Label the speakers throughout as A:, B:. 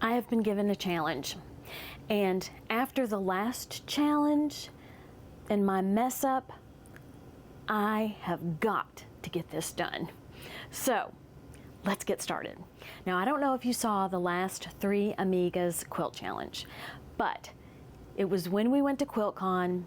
A: I have been given a challenge, and after the last challenge and my mess up, I have got to get this done. So let's get started. Now, I don't know if you saw the last 3 Amigas quilt challenge, but it was when we went to QuiltCon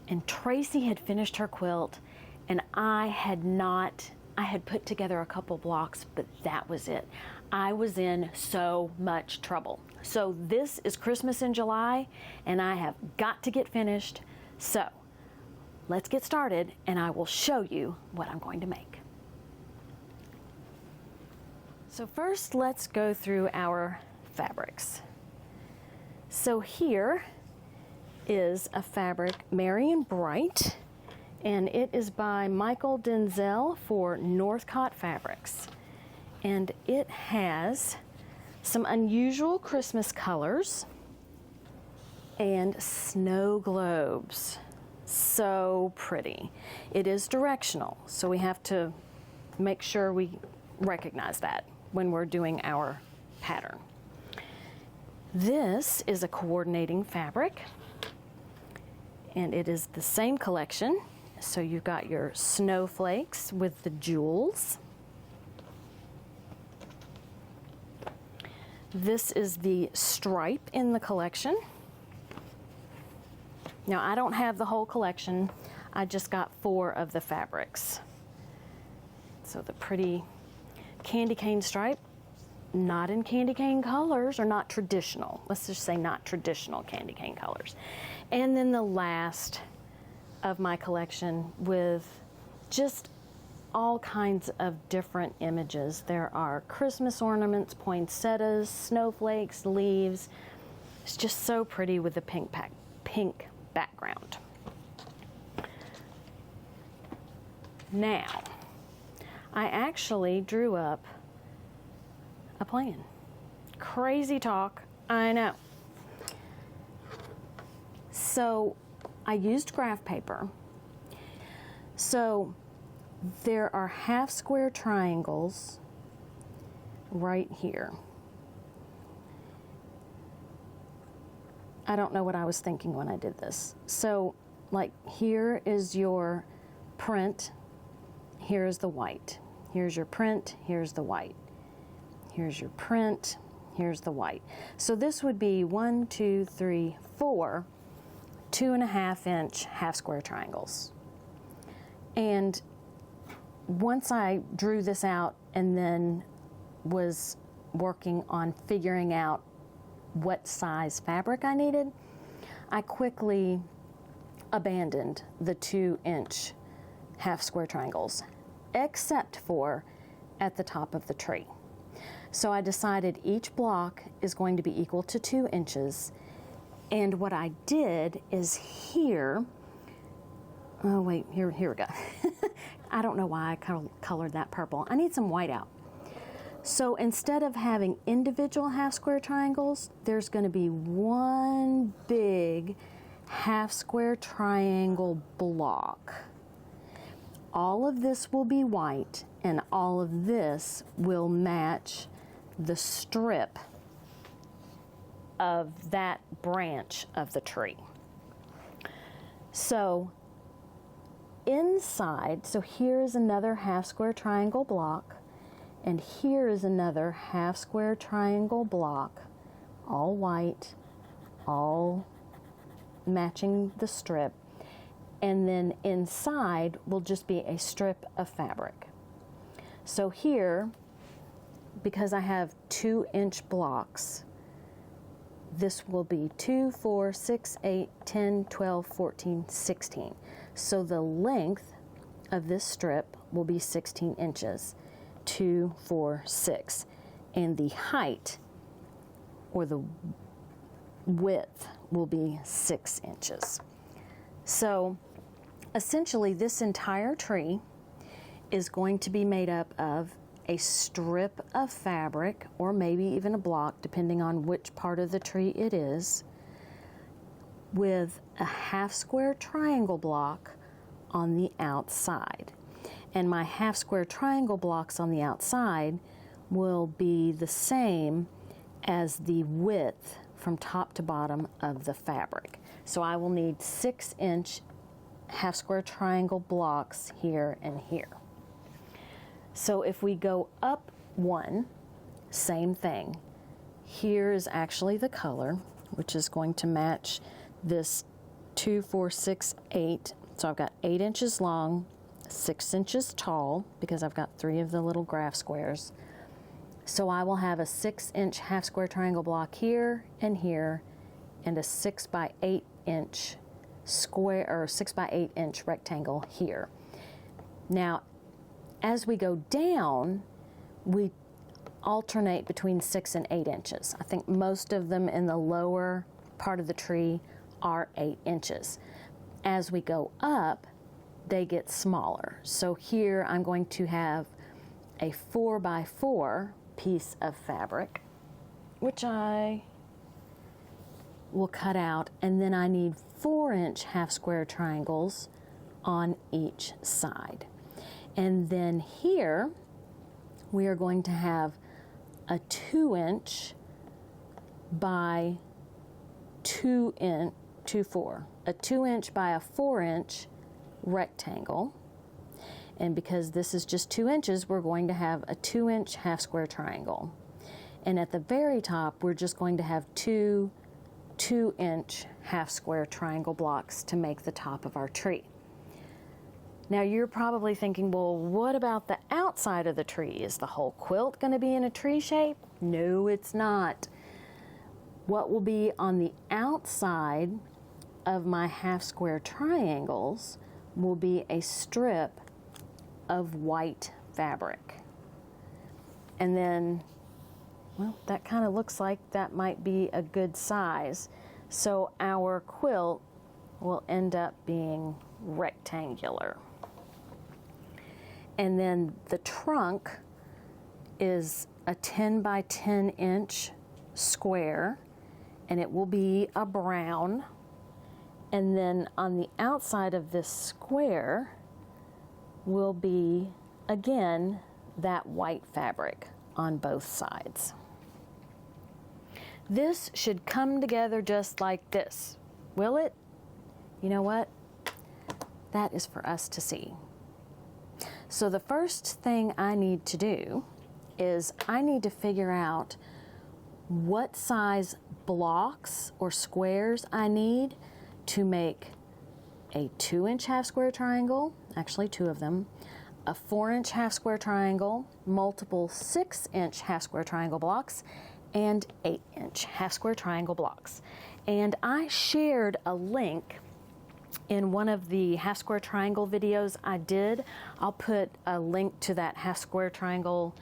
A: and Tracy had finished her quilt and I had put together a couple blocks, but that was it. I was in so much trouble. So this is Christmas in July and I have got to get finished. So let's get started and I will show you what I'm going to make. So first, let's go through our fabrics. So here is a fabric, Merry and Bright, and it is by Michael Denzel for Northcott Fabrics. And it has some unusual Christmas colors and snow globes. So pretty. It is directional, so we have to make sure we recognize that when we're doing our pattern. This is a coordinating fabric, and it is the same collection. So you've got your snowflakes with the jewels. This is the stripe in the collection. Now, I don't have the whole collection. I just got 4 of the fabrics. So the pretty candy cane stripe, not in candy cane colors, or not traditional. Let's just say not traditional candy cane colors. And then the last of my collection with just all kinds of different images. There are Christmas ornaments, poinsettias, snowflakes, leaves. It's just so pretty with the pink background. Now, I actually drew up a plan. Crazy talk, I know. So I used graph paper. So there are half square triangles right here. I don't know what I was thinking when I did this. So like here is your print, here's the white. Here's your print, here's the white. Here's your print, here's the white. So this would be 1, 2, 3, 4 2.5 inch half square triangles. And once I drew this out and then was working on figuring out what size fabric I needed, I quickly abandoned the 2-inch half square triangles, except for at the top of the tree. So I decided each block is going to be equal to 2 inches. And what I did is here, oh wait, here we go. I don't know why I colored that purple. I need some white out. So instead of having individual half square triangles, there's going to be one big half square triangle block. All of this will be white, and all of this will match the strip of that branch of the tree. So inside, so here's another half square triangle block, and here is another half square triangle block, all white, all matching the strip. And then inside will just be a strip of fabric. So here, because I have 2-inch blocks, this will be 2, 4, 6, 8, 10, 12, 14, 16. So the length of this strip will be 16 inches, 2, 4, 6. And the height, or the width, will be 6 inches. So essentially this entire tree is going to be made up of a strip of fabric, or maybe even a block, depending on which part of the tree it is, with a half square triangle block on the outside. And my half square triangle blocks on the outside will be the same as the width from top to bottom of the fabric. So I will need 6-inch half square triangle blocks here and here. So if we go up one, same thing. Here is actually the color, which is going to match this 2, 4, 6, 8. So I've got 8 inches long, 6 inches tall, because I've got 3 of the little graph squares. So I will have a 6-inch half square triangle block here and here, and a 6 by 8 inch square, or 6 by 8 inch rectangle here. Now, as we go down, we alternate between 6 and 8 inches. I think most of them in the lower part of the tree are 8 inches. As we go up, they get smaller. So here I'm going to have a 4 by 4 piece of fabric, which I will cut out, and then I need 4-inch half square triangles on each side. And then here we are going to have a 2-inch by 2-inch, a 2-inch by a 4-inch rectangle. And because this is just 2 inches, we're going to have a 2-inch half square triangle. And at the very top, we're just going to have 2 2-inch half square triangle blocks to make the top of our tree. Now you're probably thinking, well, what about the outside of the tree? Is the whole quilt going to be in a tree shape? No, it's not. What will be on the outside of my half square triangles will be a strip of white fabric. And then, well, that kind of looks like that might be a good size. So our quilt will end up being rectangular. And then the trunk is a 10 by 10 inch square, and it will be a brown. And then on the outside of this square will be, again, that white fabric on both sides. This should come together just like this, will it? You know what? That is for us to see. So the first thing I need to do is I need to figure out what size blocks or squares I need to make a 2-inch half square triangle, actually 2 of them, a 4-inch half square triangle, multiple 6-inch half square triangle blocks, and 8-inch half square triangle blocks. And I shared a link in one of the half square triangle videos I did. I'll put a link to that half square triangle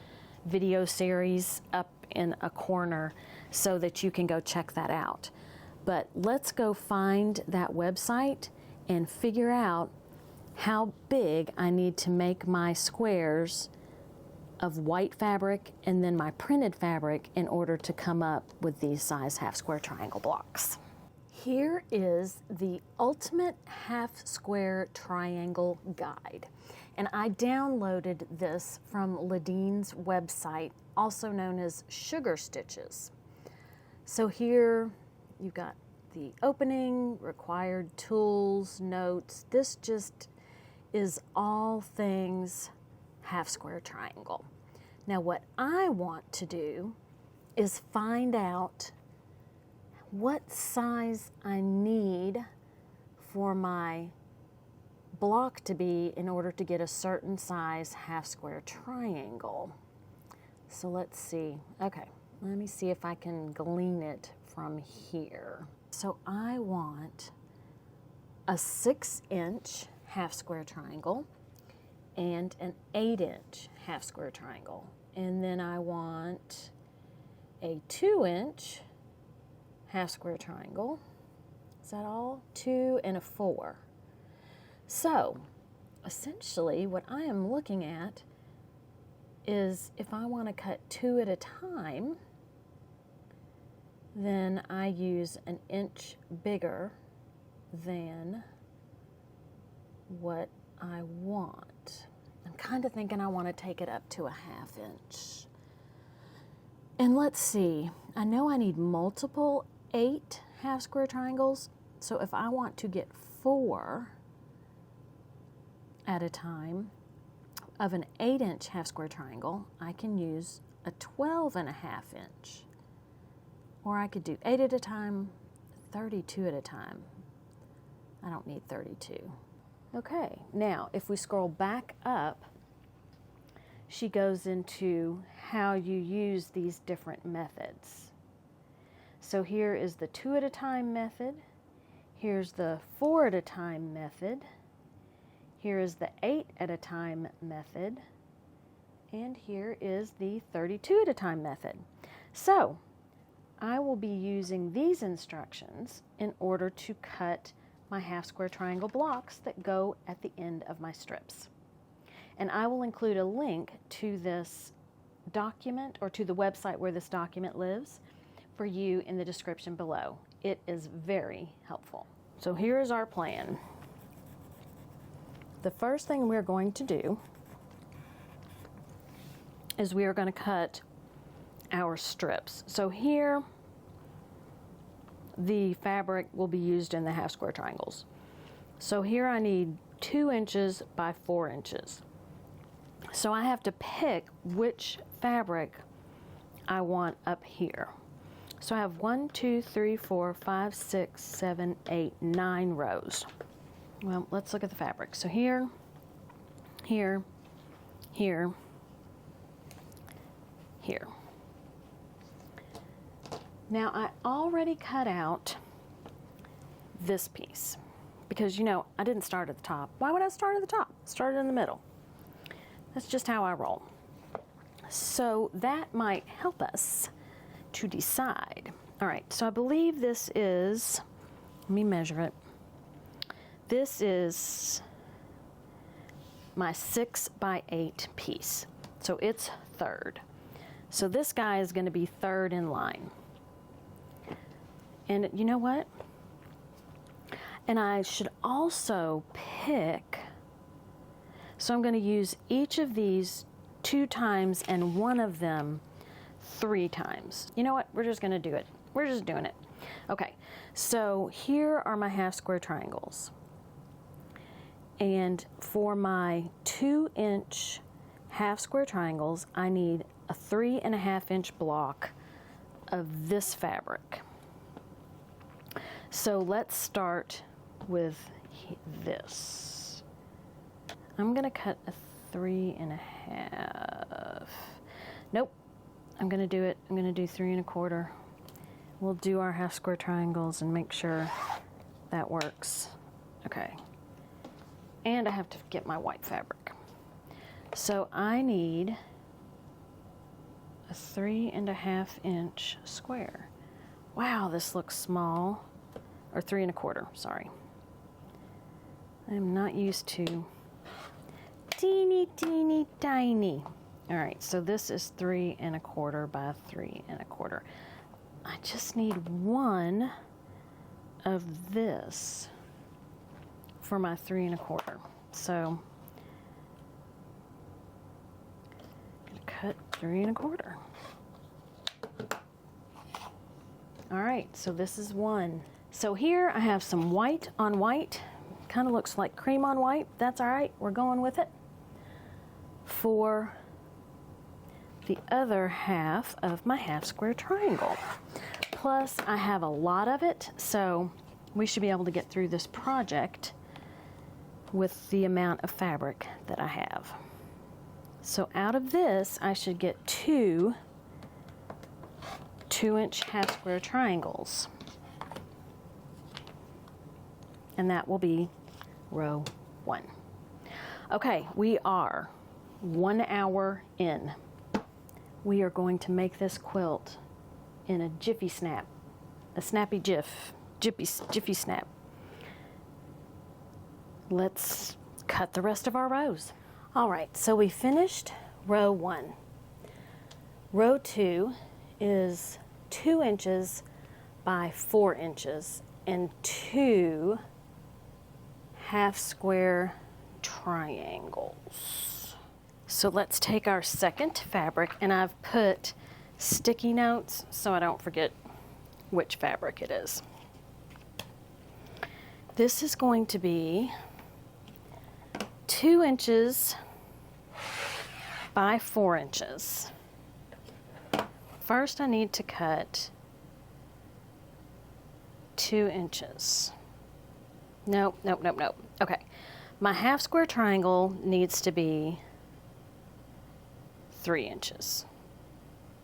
A: video series up in a corner so that you can go check that out. But let's go find that website and figure out how big I need to make my squares of white fabric and then my printed fabric in order to come up with these size half square triangle blocks. Here is the ultimate half square triangle guide. And I downloaded this from Ladine's website, also known as Sugar Stitches. So here you've got the opening, required tools, notes. This just is all things half square triangle. Now what I want to do is find out what size I need for my block to be in order to get a certain size half square triangle. So let's see. Okay, let me see if I can glean it from here. So I want a 6-inch half square triangle and an 8-inch half square triangle. And then I want a 2-inch half square triangle. Is that all? 2 and a 4. So essentially what I am looking at is if I want to cut 2 at a time, then I use an inch bigger than what I want. I'm kind of thinking I want to take it up to a 1/2 inch. And let's see, I know I need multiple 8 half square triangles. So if I want to get 4 at a time of an 8-inch half square triangle, I can use a 12.5-inch. Or I could do 8 at a time, 32 at a time. I don't need 32. Okay, now if we scroll back up, she goes into how you use these different methods. So here is the 2 at a time method. Here's the 4 at a time method. Here is the 8 at a time method. And here is the 32 at a time method. So I will be using these instructions in order to cut my half square triangle blocks that go at the end of my strips. And I will include a link to this document or to the website where this document lives for you in the description below. It is very helpful. So here is our plan. The first thing we're going to do is we are going to cut our strips. So here the fabric will be used in the half square triangles. So here I need 2 inches by 4 inches. So I have to pick which fabric I want up here. So I have 1, 2, 3, 4, 5, 6, 7, 8, 9 rows. Well, let's look at the fabric. So here, here, here, here. Now I already cut out this piece because, you know, I didn't start at the top. Why would I start at the top? Start in the middle. That's just how I roll. So that might help us to decide. All right, so I believe this is, let me measure it. This is my 6 by 8 piece. So it's third. So this guy is going to be third in line. And you know what? And I should also pick, so I'm going to use each of these 2 times and one of them 3 times. You know what? We're just going to do it. We're just doing it. Okay, so here are my half square triangles. And for my 2-inch half square triangles, I need a 3.5-inch block of this fabric. So let's start with this. I'm gonna cut a 3.5. Nope, I'm gonna do it. I'm gonna do 3 1/4. We'll do our half square triangles and make sure that works. Okay. And I have to get my white fabric. So I need a 3.5-inch square. Wow, this looks small. Or 3 1/4, sorry. I'm not used to teeny, teeny, tiny. All right, so this is 3 1/4 by 3 1/4. I just need one of this for my 3 1/4. So I'm gonna cut 3 1/4. All right, so this is one. So here I have some white on white. Kind of looks like cream on white. That's all right, we're going with it. For the other half of my half square triangle. Plus I have a lot of it, so we should be able to get through this project with the amount of fabric that I have. So out of this, I should get 2 2-inch half square triangles. And that will be row 1. Okay, we are 1 hour in. We are going to make this quilt in a jiffy snap, a snappy jiffy snap. Let's cut the rest of our rows. All right, so we finished row 1. Row 2 is 2 inches by 4 inches and 2 half square triangles. So let's take our second fabric, and I've put sticky notes so I don't forget which fabric it is. This is going to be 2 inches by 4 inches. First I need to cut 2 inches. Nope. Okay, my half square triangle needs to be 3 inches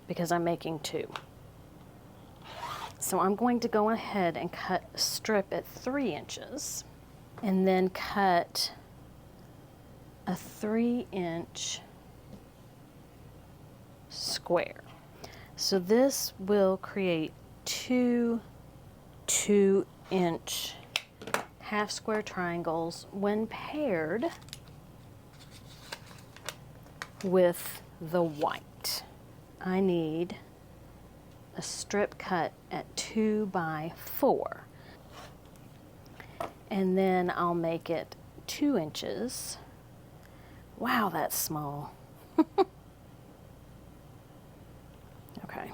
A: because I'm making 2. So I'm going to go ahead and cut a strip at 3 inches and then cut a 3-inch square. So this will create 2 2-inch half square triangles when paired with the white. I need a strip cut at 2 by 4, and then I'll make it 2 inches. Wow, that's small. Okay.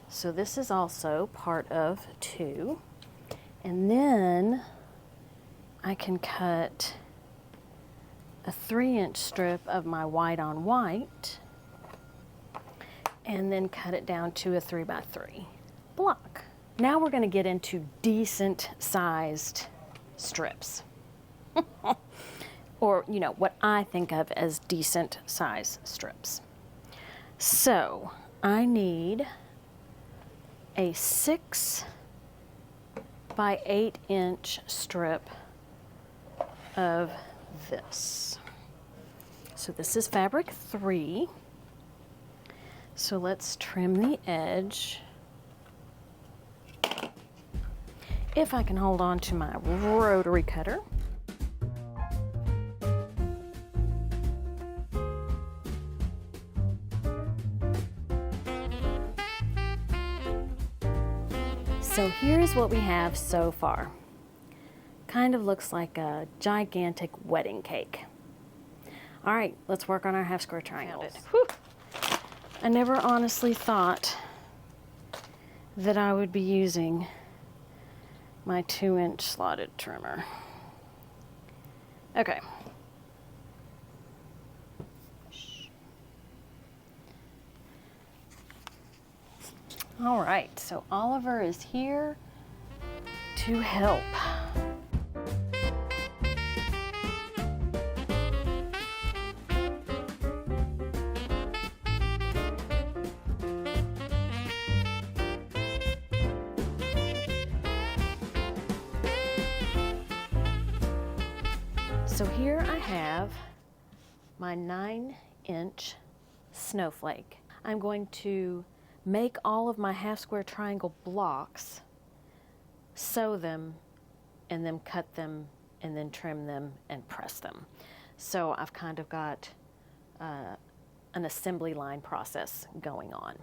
A: So this is also part of 2, and then I can cut a 3-inch strip of my white on white and then cut it down to a 3 by 3 block. Now we're going to get into decent sized strips. Or, you know, what I think of as decent size strips. So I need a 6 by 8 inch strip of this. So this is fabric 3. So let's trim the edge. If I can hold on to my rotary cutter. So here's what we have so far. Kind of looks like a gigantic wedding cake. All right, let's work on our half square triangles. Whew. I never honestly thought that I would be using my 2-inch slotted trimmer. Okay. All right, so Oliver is here to help. So here I have my 9-inch snowflake. I'm going to make all of my half square triangle blocks, sew them, and then cut them, and then trim them and press them. So I've kind of got an assembly line process going on.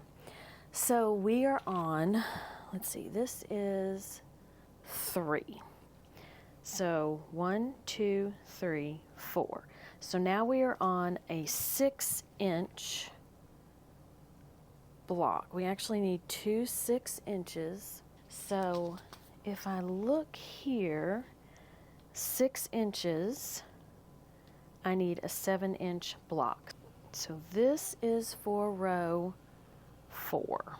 A: So we are on, let's see, this is 3. So 1, 2, 3, 4. So now we are on a 6-inch block. We actually need 2 6 inches. So if I look here, 6 inches, I need a 7-inch block. So this is for row 4.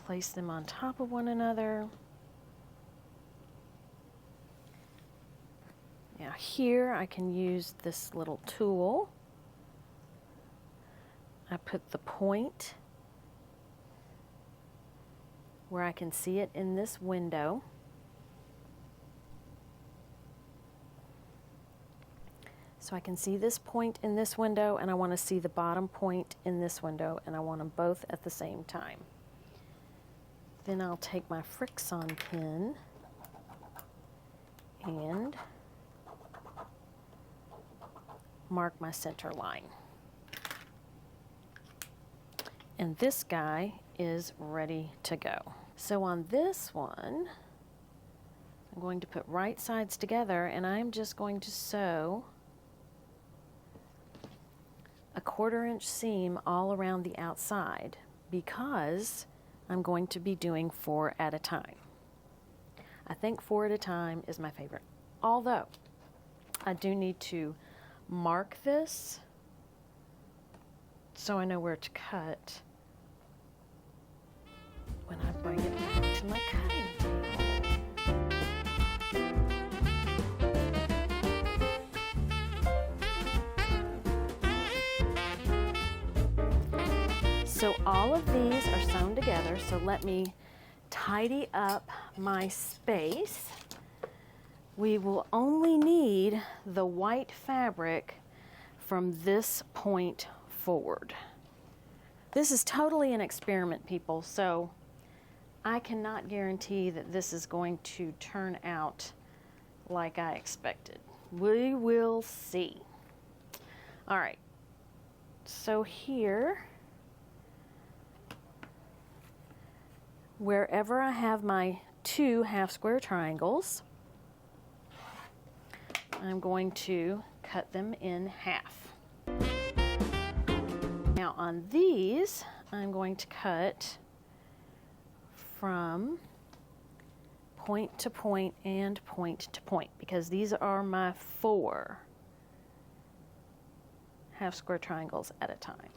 A: Place them on top of one another. Now here I can use this little tool. I put the point where I can see it in this window. So I can see this point in this window, and I want to see the bottom point in this window, and I want them both at the same time. Then I'll take my Friction pin and mark my center line. And this guy is ready to go. So on this one, I'm going to put right sides together, and I'm just going to sew 1/4 inch seam all around the outside because I'm going to be doing 4 at a time. I think 4 at a time is my favorite. Although, I do need to mark this so I know where to cut when I bring it back to my cutting table. So all of these are sewn together, so let me tidy up my space. We will only need the white fabric from this point forward. This is totally an experiment, people, so I cannot guarantee that this is going to turn out like I expected. We will see. All right, so here, wherever I have my 2 half square triangles, I'm going to cut them in half. Now on these, I'm going to cut from point to point and point to point because these are my 4 half square triangles at a time.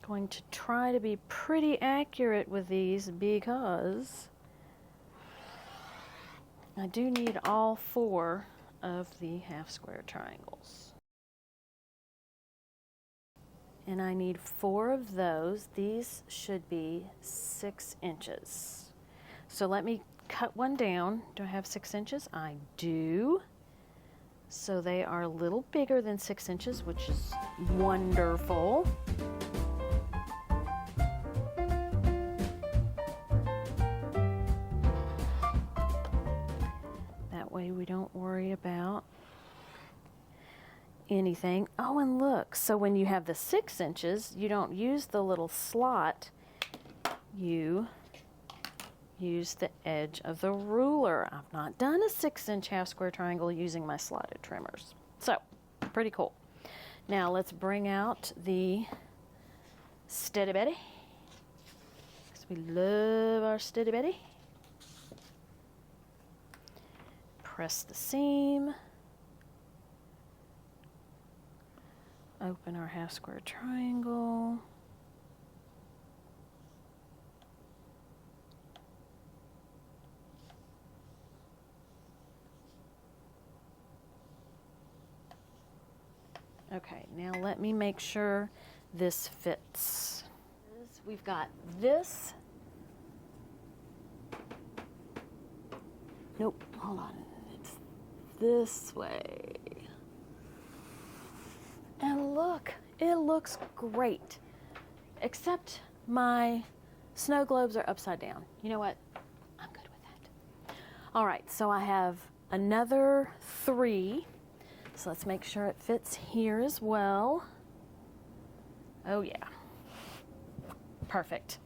A: Going to try to be pretty accurate with these because I do need all 4 of the half square triangles. And I need 4 of those. These should be 6 inches. So let me cut one down. Do I have 6 inches? I do. So they are a little bigger than 6 inches, which is wonderful. We don't worry about anything. Oh, and look, so when you have the 6 inches, you don't use the little slot, you use the edge of the ruler. I've not done a 6-inch half square triangle using my slotted trimmers. So, pretty cool. Now let's bring out the Steady Betty, because we love our Steady Betty. Press the seam, open our half square triangle, okay, now let me make sure this fits. We've got this, nope, hold on. This way. And look, it looks great. Except my snow globes are upside down. You know what? I'm good with that. All right, so I have another 3. So let's make sure it fits here as well. Oh yeah. Perfect.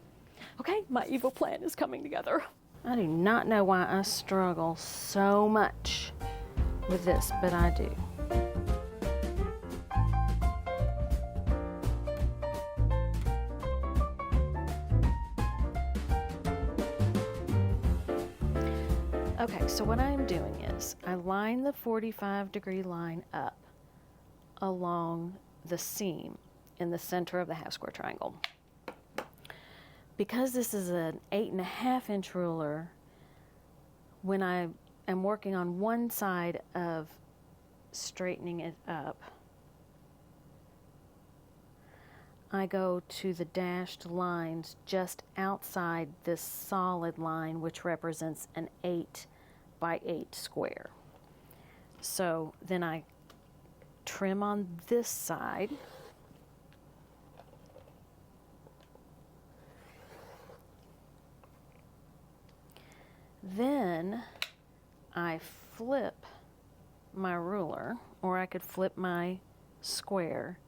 A: Okay, my evil plan is coming together. I do not know why I struggle so much with this, but I do. Okay, so what I'm doing is I line the 45-degree line up along the seam in the center of the half square triangle. Because this is an 8.5-inch ruler, when I am working on one side of straightening it up, I go to the dashed lines just outside this solid line, which represents an 8 by 8 square. So then I trim on this side. Then I flip my ruler, or I could flip my square,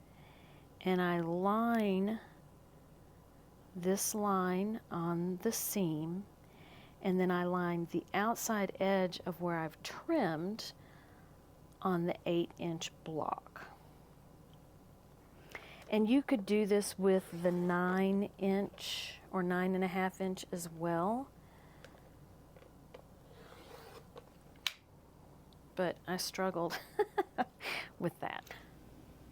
A: and I line this line on the seam, and then I line the outside edge of where I've trimmed on the 8-inch block. And you could do this with the 9-inch or 9.5-inch as well. But I struggled with that.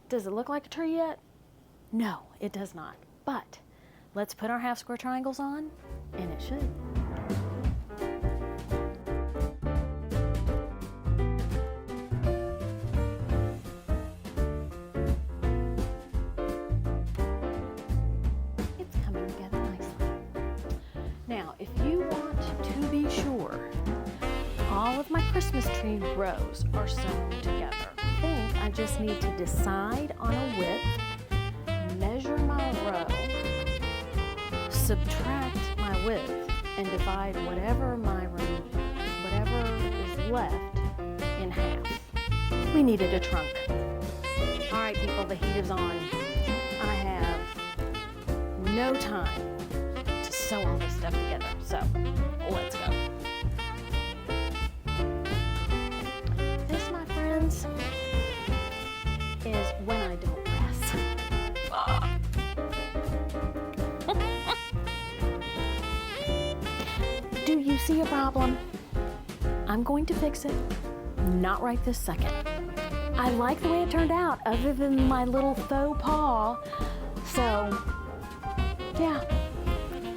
A: Does it look like a tree yet? No, it does not. But let's put our half square triangles on, and it should. It's coming together nicely. Now, if you want to be sure all of my Christmas tree rows are sewn together, I think I just need to decide on a width, measure my row, subtract my width, and divide whatever is left in half. We needed a trunk. All right, people, the heat is on. I have no time to sew all this stuff together, so let's go. This, my friends, is when I don't press. Do you see a problem? I'm going to fix it, not right this second. I like the way it turned out, other than my little faux pas. So, yeah,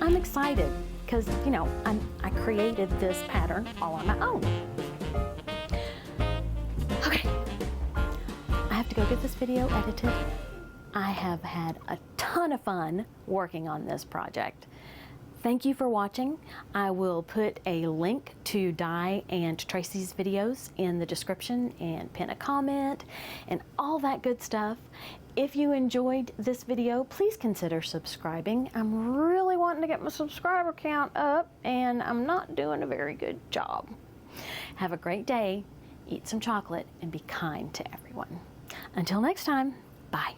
A: I'm excited because, you know, I created this pattern all on my own. Okay, I have to go get this video edited. I have had a ton of fun working on this project. Thank you for watching. I will put a link to Di and Tracy's videos in the description and pin a comment and all that good stuff. If you enjoyed this video, please consider subscribing. I'm really wanting to get my subscriber count up, and I'm not doing a very good job. Have a great day, eat some chocolate, and be kind to everyone. Until next time, bye.